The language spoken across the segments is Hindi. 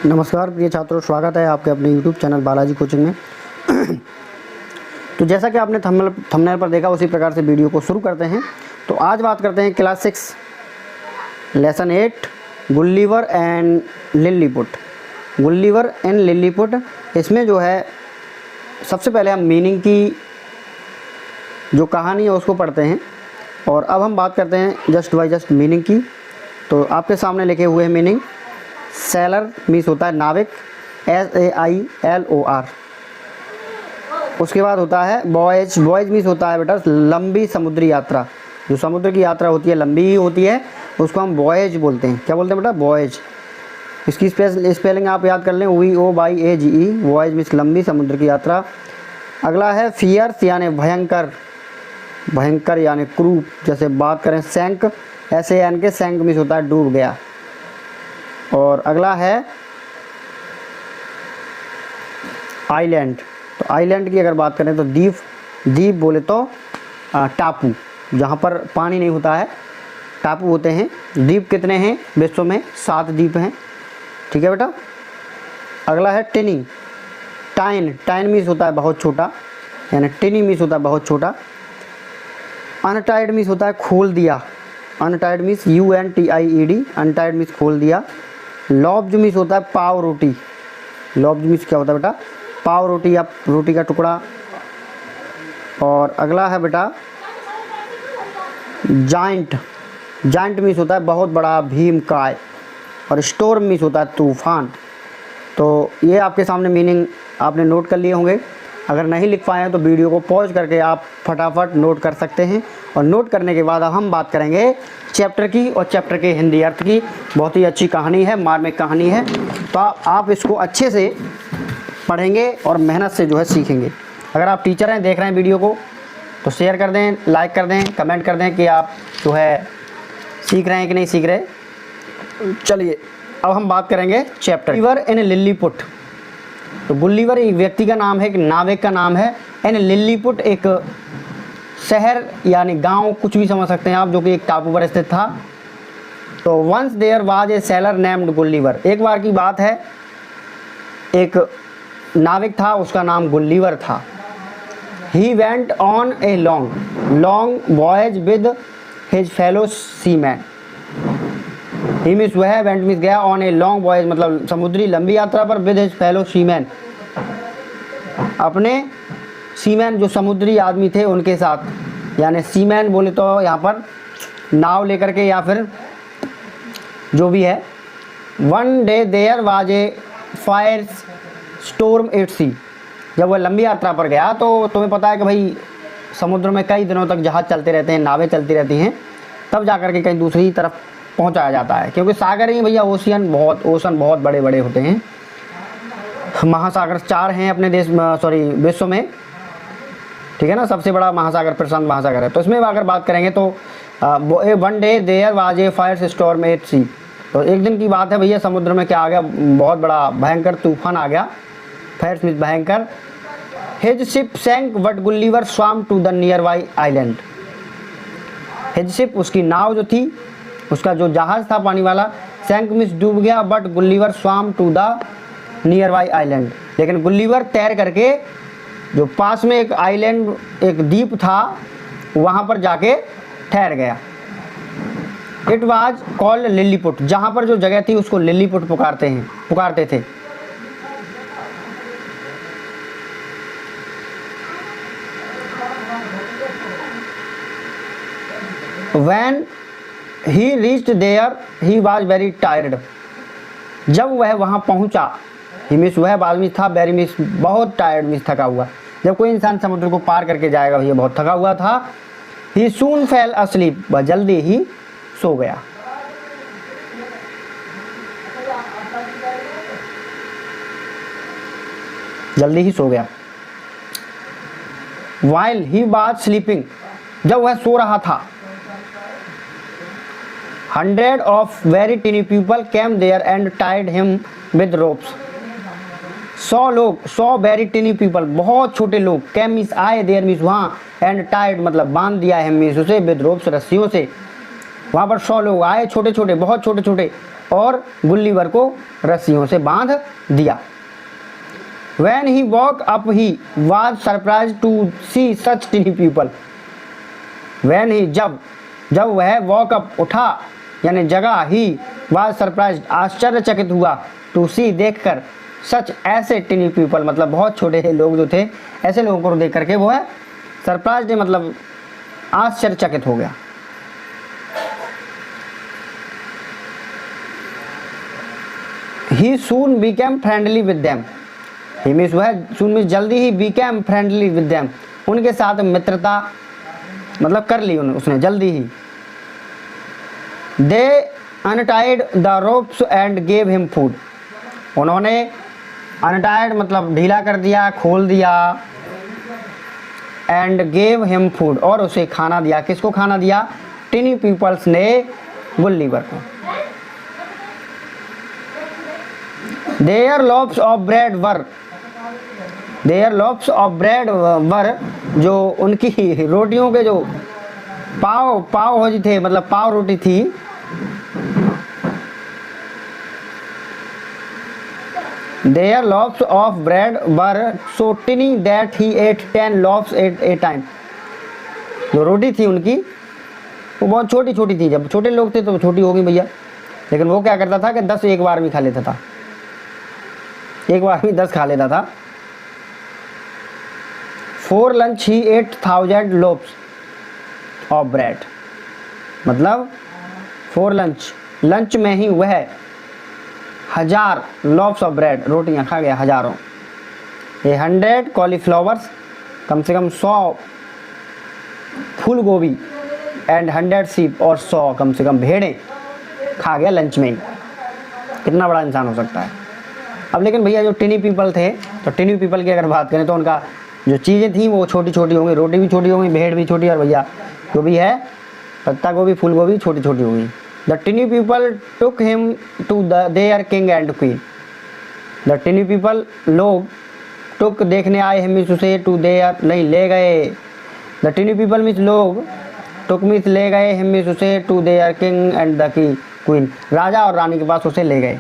नमस्कार प्रिय छात्रों, स्वागत है आपके अपने YouTube चैनल बालाजी कोचिंग में। तो जैसा कि आपने थंबनेल पर देखा उसी प्रकार से वीडियो को शुरू करते हैं। तो आज बात करते हैं class 6 lesson 8 Gulliver and Lilliput. Gulliver and Lilliput, इसमें जो है सबसे पहले हम मीनिंग की जो कहानी है उसको पढ़ते हैं और अब हम बात करते हैं जस्ट बाय जस्ट मीनिंग की। तो आपके सामने लिखे हुए हैं मीनिंग। सैलर मीन्स होता है नाविक, SAILOR। उसके बाद होता है वॉयज। वॉयज मीन्स होता है बेटा लंबी समुद्री यात्रा। जो समुद्र की यात्रा होती है लंबी ही होती है, उसको हम वॉयज बोलते हैं। क्या बोलते हैं बेटा? वॉयज। इसकी स्पेलिंग आप याद कर लें, VOYAGE। वॉयज मीन्स लंबी समुद्र की यात्रा। अगला है फियर्स यानी भयंकर, भयंकर यानी क्रूप। जैसे बात करें सैंक, SANK, सैंक मीन्स होता है डूब गया। और अगला है आइलैंड। तो आइलैंड की अगर बात करें तो द्वीप, द्वीप बोले तो टापू, जहाँ पर पानी नहीं होता है टापू होते हैं। द्वीप कितने हैं विश्व में? 7 द्वीप हैं। ठीक है बेटा। अगला है टिनी। टाइन, टाइन मीन्स होता है बहुत छोटा, यानी टिनी मीन्स होता है बहुत छोटा। अनटाइड मीन्स होता है खोल दिया। Untied means UNTIED, untied means खोल दिया। लॉब्ज मीन्स होता है पाव रोटी। लॉब्ज मीन्स क्या होता है बेटा? पाव रोटी या रोटी का टुकड़ा। और अगला है बेटा जाइंट। जाइंट मीन्स होता है बहुत बड़ा, भीमकाय। और स्टॉर्म मीन्स होता है तूफान। तो ये आपके सामने मीनिंग आपने नोट कर लिए होंगे। अगर नहीं लिख पाए हैं तो वीडियो को पॉज करके आप फटाफट नोट कर सकते हैं। और नोट करने के बाद अब हम बात करेंगे चैप्टर की, और चैप्टर के हिंदी अर्थ की। बहुत ही अच्छी कहानी है, मार्मिक कहानी है। तो आप इसको अच्छे से पढ़ेंगे और मेहनत से जो है सीखेंगे। अगर आप टीचर हैं, देख रहे हैं वीडियो को, तो शेयर कर दें, लाइक कर दें, कमेंट कर दें कि आप जो है सीख रहे हैं कि नहीं सीख रहे। चलिए अब हम बात करेंगे चैप्टर गुल्लीवर एंड लिलीपुट। तो गुल्लीवर एक व्यक्ति का नाम है, एक नाविक का नाम है। एंड लिलीपुट एक शहर यानी गांव, कुछ भी समझ सकते हैं आप, जो कि एक टापू पर स्थित था। तो once there was a sailor named Gulliver. एक बार की बात है, एक नाविक था, उसका नाम गुल्लीवर था। He went on a long voyage with his fellow seaman. He means वह, वेंट मीन्स गया, ऑन ए लॉन्ग वॉयज मतलब समुद्री लंबी यात्रा पर, विद हिज फेलो सीमैन अपने सीमैन जो समुद्री आदमी थे उनके साथ। यानी सीमैन बोले तो यहाँ पर नाव लेकर के या फिर जो भी है। One day there was a fire storm at sea. जब वह लंबी यात्रा पर गया तो तुम्हें पता है कि भाई समुद्र में कई दिनों तक जहाज़ चलते रहते हैं, नावें चलती रहती हैं, तब जाकर के कहीं दूसरी तरफ पहुंचाया जाता है। क्योंकि सागर ही भैया, ओशन बहुत बड़े बड़े होते हैं। महासागर 4 हैं अपने देश में, सॉरी विश्व में। ठीक है ना। सबसे बड़ा महासागर प्रशांत महासागर है। तो इसमें अगर बात करेंगे तो one day there was a fire storm at sea. तो एक दिन की बात है भैया, समुद्र में क्या आ गया? बहुत बड़ा भयंकर तूफान आ गया। फायर मीन्स भयंकर। His ship sank but Gulliver swam to the nearby island. His ship, उसकी नाव जो थी, उसका जो जहाज था पानी वाला, सैंक मीन्स डूब गया, but Gulliver swam to the nearby island. लेकिन गुल्लीवर तैर करके जो पास में एक आइलैंड, एक द्वीप था, वहाँ पर जाके ठहर गया। It was called Lilliput. जहाँ पर जो जगह थी उसको लिलीपुट पुकारते थे। When he reached there, he was very tired. जब वह वहाँ पहुँचा, ही मीन्स वह आदमी था, वेरी मीन्स बहुत टायर्ड मीन्स थका हुआ। जब कोई इंसान समुद्र को पार करके जाएगा भैया, बहुत थका हुआ था। ही सून फेल अस्लीप, वह जल्दी ही सो गया। जल्दी ही सो गया। While he was sleeping, जब वह सो रहा था, 100 of very tiny people came there and tied him with ropes. 100 लोग, 100 वेरी टिनी पीपल, बहुत छोटे लोग, कैम मीन्स आए, देयर मीन्स वहाँ, एंड टाइड मतलब बांध दिया है मीन्स उसे, विद रोप्स रस्सियों से। वहाँ पर 100 लोग आए, छोटे छोटे, बहुत छोटे छोटे, और गुल्लीवर को रस्सियों से बांध दिया। When he woke up he was surprised to see such tiny people. When he जब वह woke up उठा यानी जगा, he was surprised आश्चर्यचकित हुआ, to see देखकर, सच ऐसे टिनी पीपल मतलब बहुत छोटे लोग जो थे, ऐसे लोगों को देख करके वो है सरप्राइज्ड मतलब आश्चर्यचकित हो गया। He soon became friendly with them. He means वह soon means जल्दी ही became friendly with them. उनके साथ मित्रता मतलब कर ली उसने जल्दी ही। They untied the ropes and gave him food. उन्होंने untied मतलब ढीला कर दिया, खोल दिया, and gave him food और उसे खाना दिया। किसको खाना दिया? टिनी पीपल्स ने गुल्लीवर को। Their loaves of bread were जो उनकी रोटियों के जो पाव हो थे मतलब पाव रोटी थी, their loaves of bread were so tiny that he ate 10 loaves at a time. जो रोटी थी उनकी वो बहुत छोटी छोटी थी। जब छोटे लोग थे तो छोटी होगी भैया, लेकिन वो क्या करता था कि 10 एक बार में खा लेता था, एक बार में 10 खा लेता था। For lunch he ate 1000 loaves of bread. मतलब for लंच में ही वह 1000 loaves of bread रोटियां खा गया, हजारों। 100 कॉलीफ्लावर्स कम से कम 100 फूल गोभी एंड 100 sheep और 100 कम से कम भेड़ें खा गया लंच में ही। कितना बड़ा इंसान हो सकता है। अब लेकिन भैया जो टिनी पीपल थे, तो टिनी पीपल की अगर बात करें तो उनका जो चीज़ें थी वो छोटी छोटी होंगी, रोटी भी छोटी होंगी, भेड़ भी छोटी, और भैया जो भी है पत्ता गोभी फूल गोभी छोटी छोटी होगी। The tiny people took him to their king and queen. The tiny people लोग टुक देखने आए, हिम मीन्स उसे, टू देयर नहीं ले गए। द टिनी पीपल मीन्स लोग, टुक मीन्स ले गए, हिम मीन्स उसे, to their king and the queen राजा और रानी के पास उसे ले गए।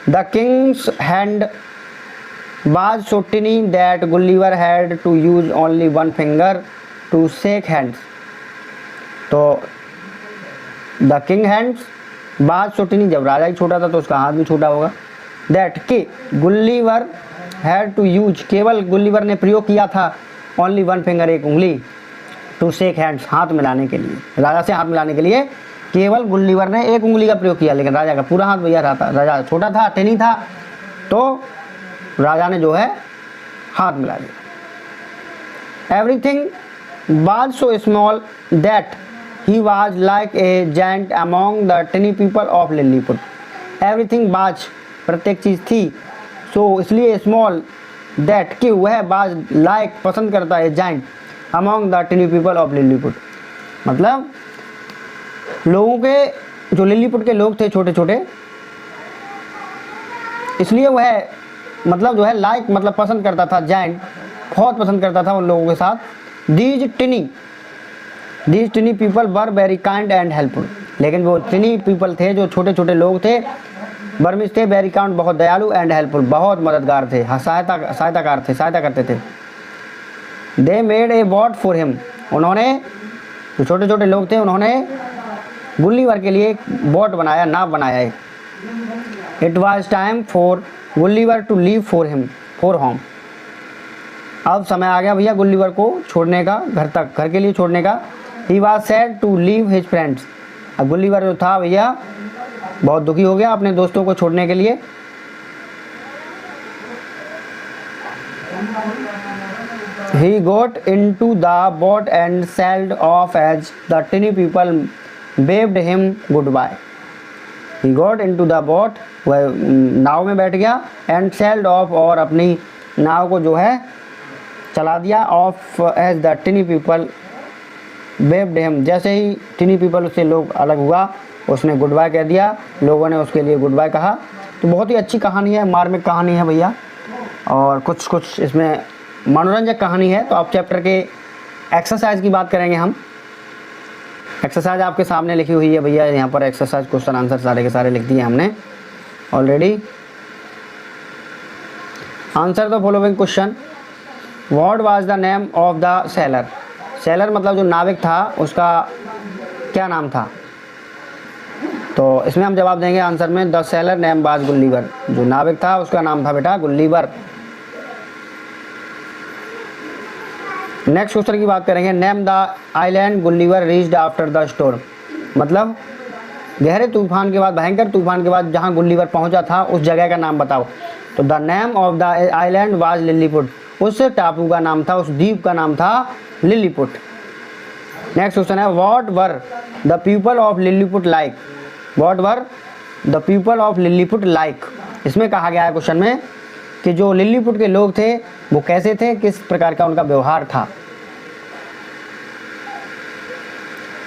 The king's hand was so tiny that Gulliver had to use only one finger to shake hands. तो the king hands was so tiny, जब राजा ही छोटा था तो उसका हाथ भी छोटा होगा। that कि Gulliver had to use, केवल गुल्लीवर ने प्रयोग किया था only one finger, एक उंगली, to shake hands, हाथ मिलाने के लिए, राजा से हाथ मिलाने के लिए केवल गुल्लीवर ने एक उंगली का प्रयोग किया, लेकिन राजा का पूरा हाथ भैया रहा था। राजा छोटा था, टिनी था, तो राजा ने जो है हाथ मिला दिया। Everything was so small that he was like a giant among the tiny people of Lilliput. Everything was प्रत्येक चीज़ थी, सो इसलिए स्मॉल दैट कि वह वाज लाइक पसंद करता है giant among the tiny people of Lilliput. मतलब लोगों के जो लिलीपुट के लोग थे छोटे छोटे, इसलिए वह मतलब जो है लाइक मतलब पसंद करता था, जायंट बहुत पसंद करता था उन लोगों के साथ। These टिनी people were very kind and helpful. लेकिन वो टिनी पीपल थे जो छोटे छोटे लोग थे, बर्मिज थे, वेरी काइंड बहुत दयालु, एंड हेल्पफुल बहुत मददगार थे, सहायताकार थे, सहायता करते थे। They made a boat for him. उन्होंने जो छोटे छोटे लोग थे उन्होंने गुल्लीवर के लिए बोट बनाया, नाव बनाया। It was time for Gulliver to leave for home. अब समय आ गया भैया गुल्लीवर को छोड़ने का, घर के लिए छोड़ने का। He was sad to leave his friends. अब गुल्लीवर जो था भैया बहुत दुखी हो गया अपने दोस्तों को छोड़ने के लिए। He got into the boat and sailed off as the tiny people waved him goodbye. He got into the boat, वह नाव में बैठ गया, and sailed off और अपनी नाव को जो है चला दिया, off as the tiny people waved him। जैसे ही टिनी पीपल उससे लोग अलग हुआ उसने गुड बाय कह दिया, लोगों ने उसके लिए गुड बाय कहा। तो बहुत ही अच्छी कहानी है, मार्मिक कहानी है भैया, और कुछ इसमें मनोरंजक कहानी है। तो अब चैप्टर के एक्सरसाइज की बात करेंगे हम। एक्सरसाइज आपके सामने लिखी हुई है भैया, यहाँ पर एक्सरसाइज क्वेश्चन आंसर सारे के सारे लिख दिए हमने already. Answer the following question. What was the name of the seller. Seller मतलब जो नाविक था उसका क्या नाम था। तो इसमें हम जवाब देंगे आंसर में द सेलर नेम वाज गुल्लीवर। जो नाविक था उसका नाम था बेटा गुल्लीवर। नेक्स्ट क्वेश्चन की बात करेंगे। Name the island Gulliver reached after the storm. मतलब गहरे तूफान के बाद, भयंकर तूफान के बाद जहां गुल्लीवर पहुंचा था उस जगह का नाम बताओ। तो the name of the island was Lilliput. उस टापू का नाम था, उस द्वीप का नाम था लिलीपुट। नेक्स्ट क्वेश्चन है what were the people of Lilliput like. What were the people of Lilliput like. इसमें कहा गया है क्वेश्चन में कि जो लिलीपुट के लोग थे वो कैसे थे, किस प्रकार का उनका व्यवहार था।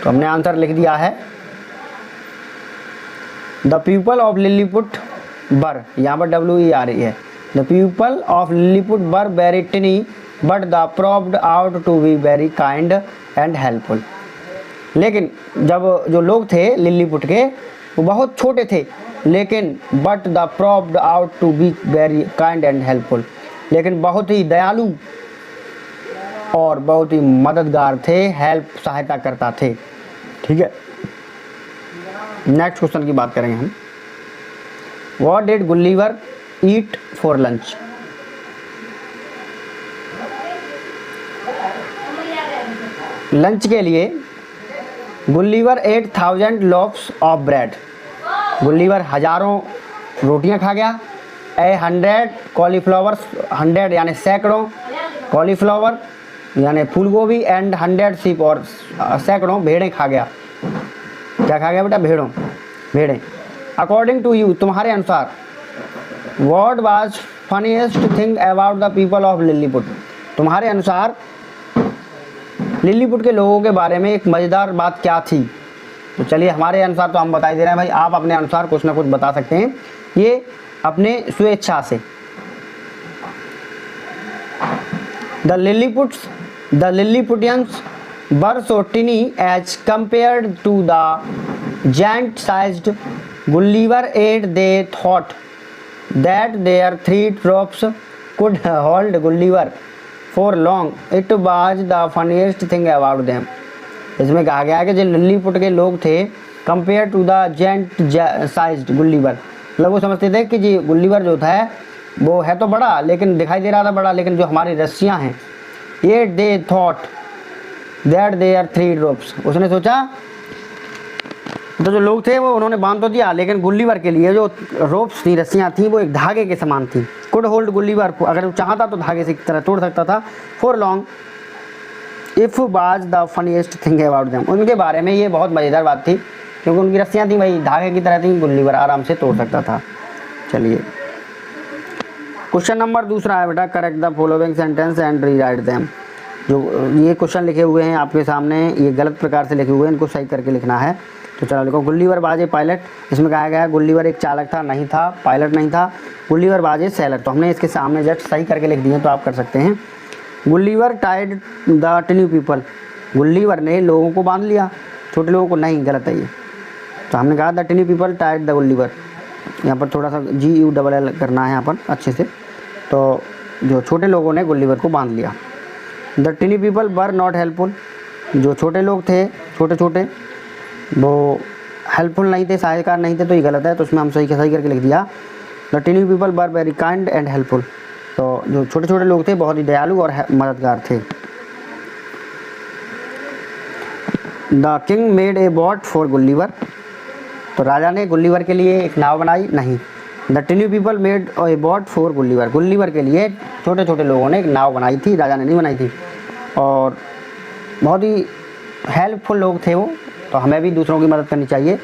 तो हमने आंसर लिख दिया है द पीपल ऑफ लिलीपुट बर, यहाँ पर WERE है। The people of Lilliput were very tiny but the proved out to be very kind and helpful. लेकिन जब जो लोग थे लिलीपुट के वो बहुत छोटे थे, लेकिन but the proved out to be very kind and helpful, लेकिन बहुत ही दयालु और बहुत ही मददगार थे, हेल्प सहायता करता थे। ठीक है, नेक्स्ट क्वेश्चन की बात करेंगे हम। What did Gulliver eat for lunch. Lunch के लिए गुल्लीवर 8000 लोफ्स ऑफ ब्रेड। गुल्लीवर हजारों रोटियां खा गया। 100 कॉलीफ्लावर, 100 यानी सैकड़ों कॉलीफ्लावर यानी फूलगोभी एंड 100 सीप और सैकड़ों भेड़ें खा गया। क्या खा गया बेटा, भेड़ें। अकॉर्डिंग टू यू, तुम्हारे अनुसार, what was funniest thing about the people of Lilliput. तुम्हारे अनुसार लिलीपुट के लोगों के बारे में एक मज़ेदार बात क्या थी। तो चलिए, हमारे अनुसार तो हम बता ही दे रहे हैं भाई, आप अपने अनुसार कुछ ना कुछ बता सकते हैं, ये अपने स्वेच्छा से। The Lilliputians were so tiny as compared to the giant sized Gulliver ate. They thought that their 3 drops could hold Gulliver for long. It was the funniest thing about them. इसमें कहा गया है कि जो लिलीपुट के लोग थे compare to the giant sized Gulliver, मतलब वो समझते थे कि जी गुल्लीवर जो था वो है तो बड़ा, लेकिन दिखाई दे रहा था बड़ा, लेकिन जो हमारी रस्सियाँ हैं ये they thought that they are 3 drops. उसने सोचा, तो जो लोग थे वो उन्होंने बांध तो दिया, लेकिन गुल्लीवर के लिए जो रोप्स थी, रस्सियाँ थी, वो एक धागे के समान थी। कुड होल्ड गुल्लीवर, अगर वो चाहता तो धागे से की तरह तोड़ सकता था। For long if was the funniest thing about them. उनके बारे में ये बहुत मज़ेदार बात थी, क्योंकि उनकी रस्सियाँ थी भाई धागे की तरह थी, गुल्लीवर आराम से तोड़ सकता था। चलिए, क्वेश्चन नंबर दूसरा है बेटा, correct the following sentence and rewrite them. जो ये क्वेश्चन लिखे हुए हैं आपके सामने, ये गलत प्रकार से लिखे हुए हैं, इनको सही करके लिखना है। तो चलो लिखो, गुल्लीवर बाजे पायलट। इसमें कहा गया है गुल्लीवर एक चालक था, नहीं था, पायलट नहीं था। गुल्लीवर बाजे सेलर, तो हमने इसके सामने जस्ट सही करके लिख दिए, तो आप कर सकते हैं। गुल्लीवर टाइड द टिनी पीपल। गुल्लीवर ने लोगों को बांध लिया, छोटे लोगों को नहीं, गलत है ये। तो हमने कहा the tiny people tied the Gulliver. यहाँ पर थोड़ा सा GULL करना है यहाँ पर अच्छे से। तो जो छोटे लोगों ने गुल्लीवर को बांध लिया। The tiny people were not helpful. जो छोटे लोग थे, छोटे वो हेल्पफुल नहीं थे, सहायकार नहीं थे, तो ये गलत है। तो उसमें हम सही करके लिख दिया the tiny people were very kind and helpful. तो जो छोटे लोग थे बहुत ही दयालु और मददगार थे। The king made a boat for Gulliver. तो राजा ने गुल्लीवर के लिए एक नाव बनाई, नहीं। The tiny people made a boat for Gulliver. Gulliver के लिए छोटे लोगों ने एक नाव बनाई थी, राजा ने नहीं बनाई थी। और बहुत ही हेल्पफुल लोग थे वो। तो हमें भी दूसरों की मदद करनी चाहिए,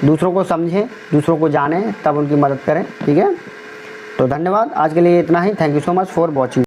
दूसरों को समझें, दूसरों को जानें, तब उनकी मदद करें। ठीक है, तो धन्यवाद, आज के लिए इतना ही। Thank you so much for watching.